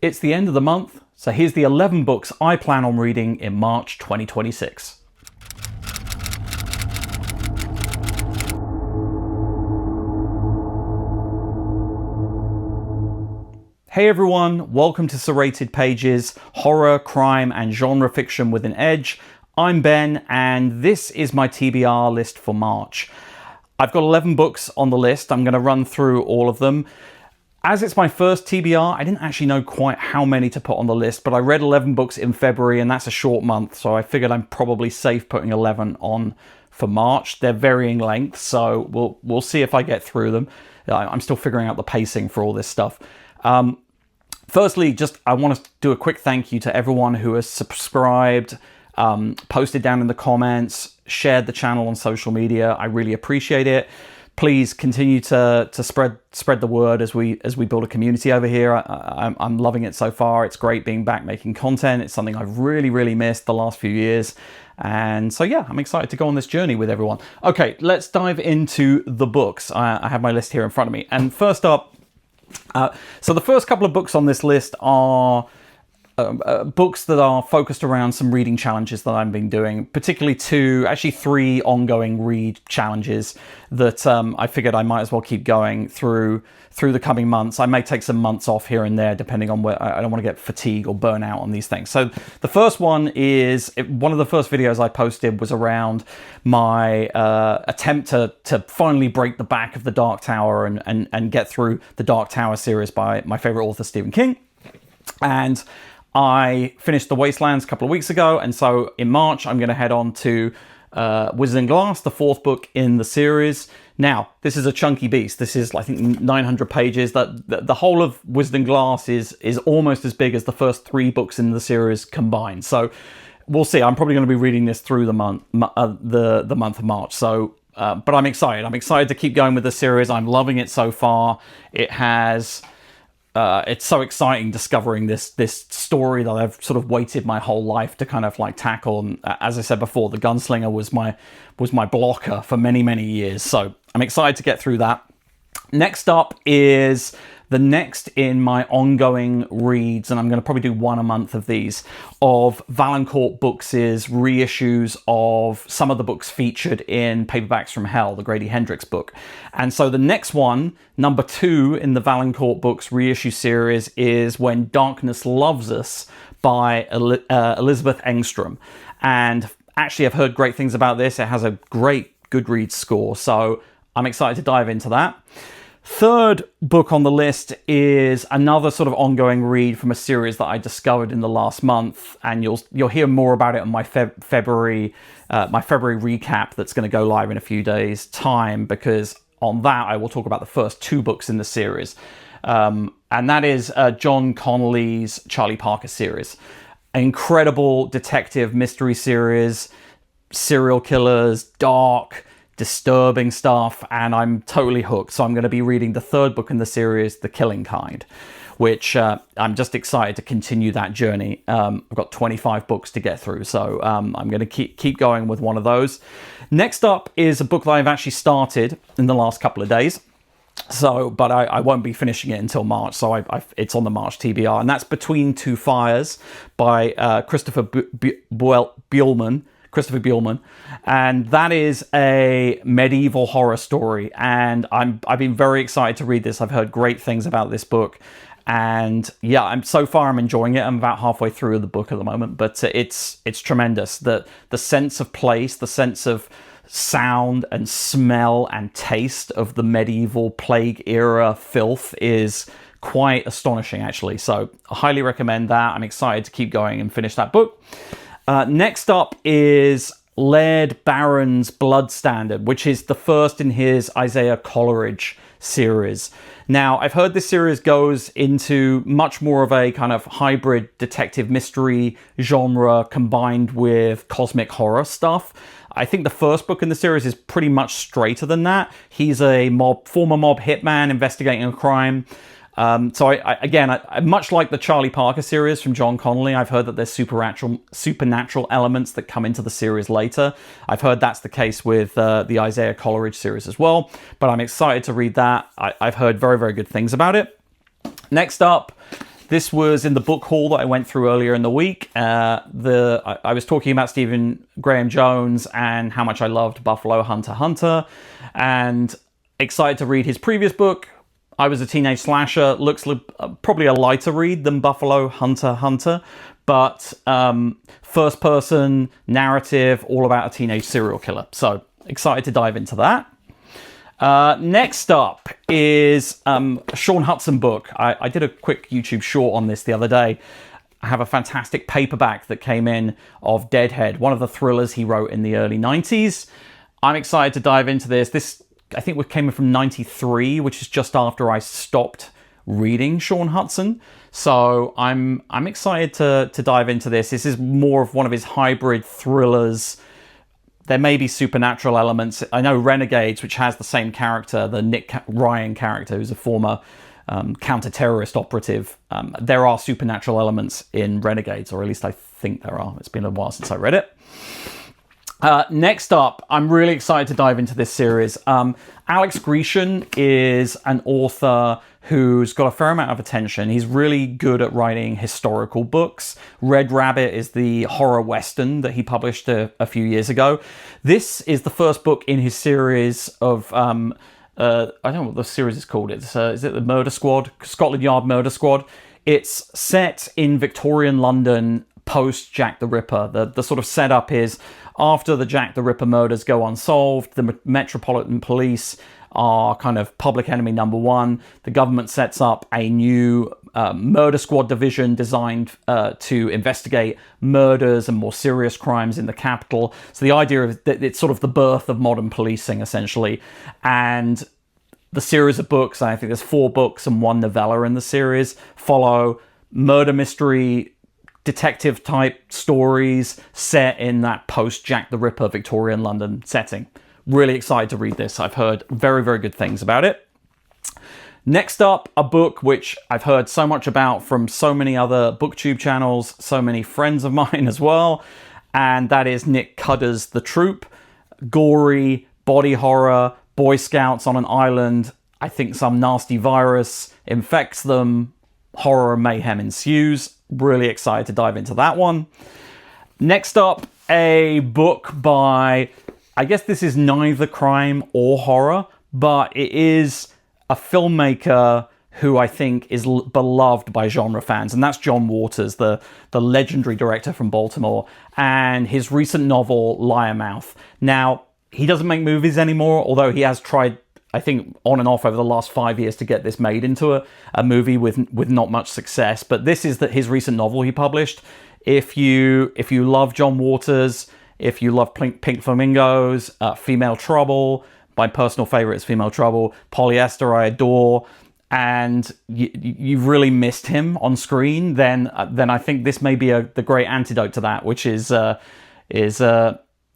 it's the end of the month, so here's the 11 books I plan on reading in March 2026. Hey everyone, welcome to Serrated Pages, horror, crime and genre fiction with an edge. I'm Ben and this is my TBR list for March. I've got 11 books on the list. I'm going to run through all of them. As it's my first TBR, I didn't actually know quite how many to put on the list, but I read 11 books in February and that's a short month, so I figured I'm probably safe putting 11 on for March. They're varying lengths, so we'll see if I get through them. I'm still figuring out the pacing for all this stuff. Firstly, I want to do a quick thank you to everyone who has subscribed, posted down in the comments, shared the channel on social media. I really appreciate it. Please continue to spread the word as we build a community over here. I'm loving it so far. It's great being back making content. It's something I've really missed the last few years. And so yeah, I'm excited to go on this journey with everyone. Okay, let's dive into the books. I have my list here in front of me. And first up, so the first couple of books on this list are books that are focused around some reading challenges that I've been doing, particularly three ongoing read challenges that I figured I might as well keep going through the coming months. I may take some months off here and there depending on where I don't want to get fatigue or burnout on these things. So the first one is, one of the first videos I posted was around my attempt to finally break the back of the Dark Tower and get through the Dark Tower series by my favorite author, Stephen King. And I finished The Wastelands a couple of weeks ago, and so in March I'm going to head on to Wizard and Glass, the fourth book in the series. Now, this is a chunky beast. This is, I think, 900 pages. The whole of Wizard and Glass is almost as big as the first 3 books in the series combined. So we'll see. I'm probably going to be reading this through the month of March. So, but I'm excited. I'm excited to keep going with the series. I'm loving it so far. It has. It's so exciting discovering this story that I've sort of waited my whole life to kind of like tackle. And as I said before, the Gunslinger was my blocker for many years. So I'm excited to get through that. Next up is the next in my ongoing reads, and I'm going to probably do one a month of these, of Valancourt Books' reissues of some of the books featured in Paperbacks from Hell, the Grady Hendrix book. And so the next one, number 2 in the Valancourt Books reissue series, is When Darkness Loves Us by Elizabeth Engstrom. And actually, I've heard great things about this. It has a great Goodreads score, so I'm excited to dive into that. Third book on the list is another sort of ongoing read from a series that I discovered in the last month, and you'll hear more about it on my February recap that's going to go live in a few days' time, because on that I will talk about the first 2 books in the series, and that is John Connolly's Charlie Parker series. An incredible detective mystery series, serial killers, dark, disturbing stuff, and I'm totally hooked. So I'm going to be reading the 3rd book in the series, The Killing Kind, which I'm just excited to continue that journey. I've got 25 books to get through, so I'm going to keep going with one of those. Next up is a book that I've actually started in the last couple of days. So, but I won't be finishing it until March, so it's on the March TBR, and that's Between Two Fires by Christopher Buehlman, and that is a medieval horror story, and I've been very excited to read this. I've heard great things about this book, and yeah, so far I'm enjoying it. I'm about halfway through the book at the moment, but it's tremendous. The sense of place, the sense of sound and smell and taste of the medieval plague era filth is quite astonishing, actually. So I highly recommend that. I'm excited to keep going and finish that book. Next up is Laird Barron's Blood Standard, which is the first in his Isaiah Coleridge series. Now, I've heard this series goes into much more of a kind of hybrid detective mystery genre combined with cosmic horror stuff. I think the first book in the series is pretty much straighter than that. He's a former mob hitman investigating a crime. So I much like the Charlie Parker series from John Connolly, I've heard that there's supernatural elements that come into the series later. I've heard that's the case with the Isaiah Coleridge series as well, but I'm excited to read that. I've heard very, very good things about it. Next up, This was in the book haul that I went through earlier in the week. I was talking about Stephen Graham Jones and how much I loved Buffalo Hunter Hunter, and excited to read his previous book, I Was a Teenage Slasher. Looks probably a lighter read than Buffalo Hunter Hunter, but first person narrative, all about a teenage serial killer. So excited to dive into that. Next up is a Sean Hudson book. I did a quick YouTube short on this the other day. I have a fantastic paperback that came in of Deadhead, one of the thrillers he wrote in the early 90s. I'm excited to dive into this. This, I think, came in from 93, which is just after I stopped reading Sean Hudson. So I'm excited to dive into this. This is more of one of his hybrid thrillers. There may be supernatural elements. I know Renegades, which has the same character, the Nick Ryan character, who's a former counter-terrorist operative. There are supernatural elements in Renegades, or at least I think there are. It's been a while since I read it. Next up, I'm really excited to dive into this series. Alex Grecian is an author who's got a fair amount of attention. He's really good at writing historical books. Red Rabbit is the horror western that he published a few years ago. This is the first book in his series of, I don't know what the series is called. Is it the Murder Squad? Scotland Yard Murder Squad. It's set in Victorian London post Jack the Ripper. The sort of setup is after the Jack the Ripper murders go unsolved, the Metropolitan Police are kind of public enemy number one. The government sets up a new murder squad division designed to investigate murders and more serious crimes in the capital. So the idea of that it's sort of the birth of modern policing, essentially. And the series of books, I think there's 4 books and 1 novella in the series, follow murder mystery detective type stories set in that post Jack the Ripper Victorian London setting. Really excited to read this. I've heard very, very good things about it. Next up, a book which I've heard so much about from so many other booktube channels, so many friends of mine as well, and that is Nick Cudder's The Troop. Gory, body horror, Boy Scouts on an island. I think some nasty virus infects them. Horror and mayhem ensues. Really excited to dive into that one. Next up, a book by, I guess this is neither crime or horror, but it is a filmmaker who I think is beloved by genre fans, and that's John Waters, the legendary director from Baltimore, and his recent novel, Liarmouth. Now, he doesn't make movies anymore, although he has tried, I think, on and off over the last 5 years to get this made into a movie with not much success. But this is his recent novel he published. If you love John Waters, if you love Pink Flamingos, Female Trouble, my personal favorite is Female Trouble, Polyester I adore, and you've really missed him on screen, then I think this may be the great antidote to that, which is a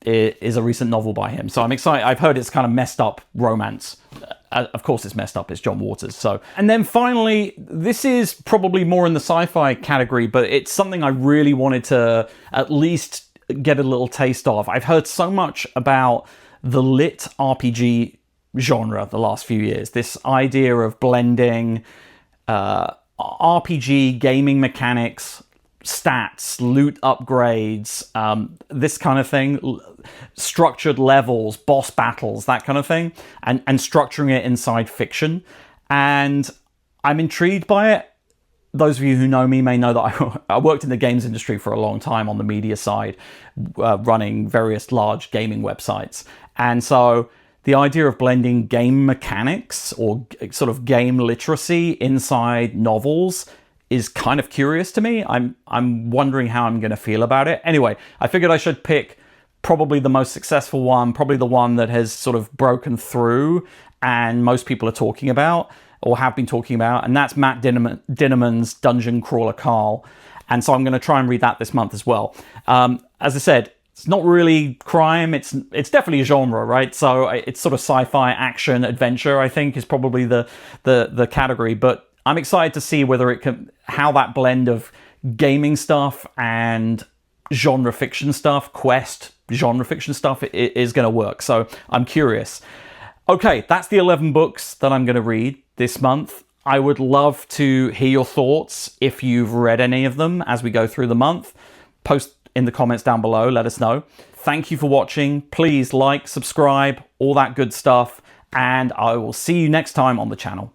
recent novel by him. So I'm excited. I've heard it's kind of messed up romance. Of course it's messed up, it's John Waters. So, and then finally, this is probably more in the sci-fi category, but it's something I really wanted to at least get a little taste of. I've heard so much about the lit RPG genre the last few years. This idea of blending RPG gaming mechanics, stats, loot upgrades, this kind of thing, structured levels, boss battles, that kind of thing, and structuring it inside fiction. And I'm intrigued by it. Those of you who know me may know that I worked in the games industry for a long time on the media side, running various large gaming websites. And so the idea of blending game mechanics or sort of game literacy inside novels is kind of curious to me. I'm wondering how I'm going to feel about it. Anyway, I figured I should pick probably the most successful one, probably the one that has sort of broken through and most people are talking about or have been talking about, and that's Matt Dinnerman's Dungeon Crawler Carl. And so I'm going to try and read that this month as well. As I said, it's not really crime. It's definitely a genre, right? So it's sort of sci-fi, action, adventure, I think, is probably the category. But I'm excited to see how that blend of gaming stuff and genre fiction stuff, quest genre fiction stuff, is going to work. So I'm curious. Okay, that's the 11 books that I'm going to read this month. I would love to hear your thoughts if you've read any of them as we go through the month. Post in the comments down below, let us know. Thank you for watching. Please like, subscribe, all that good stuff, and I will see you next time on the channel.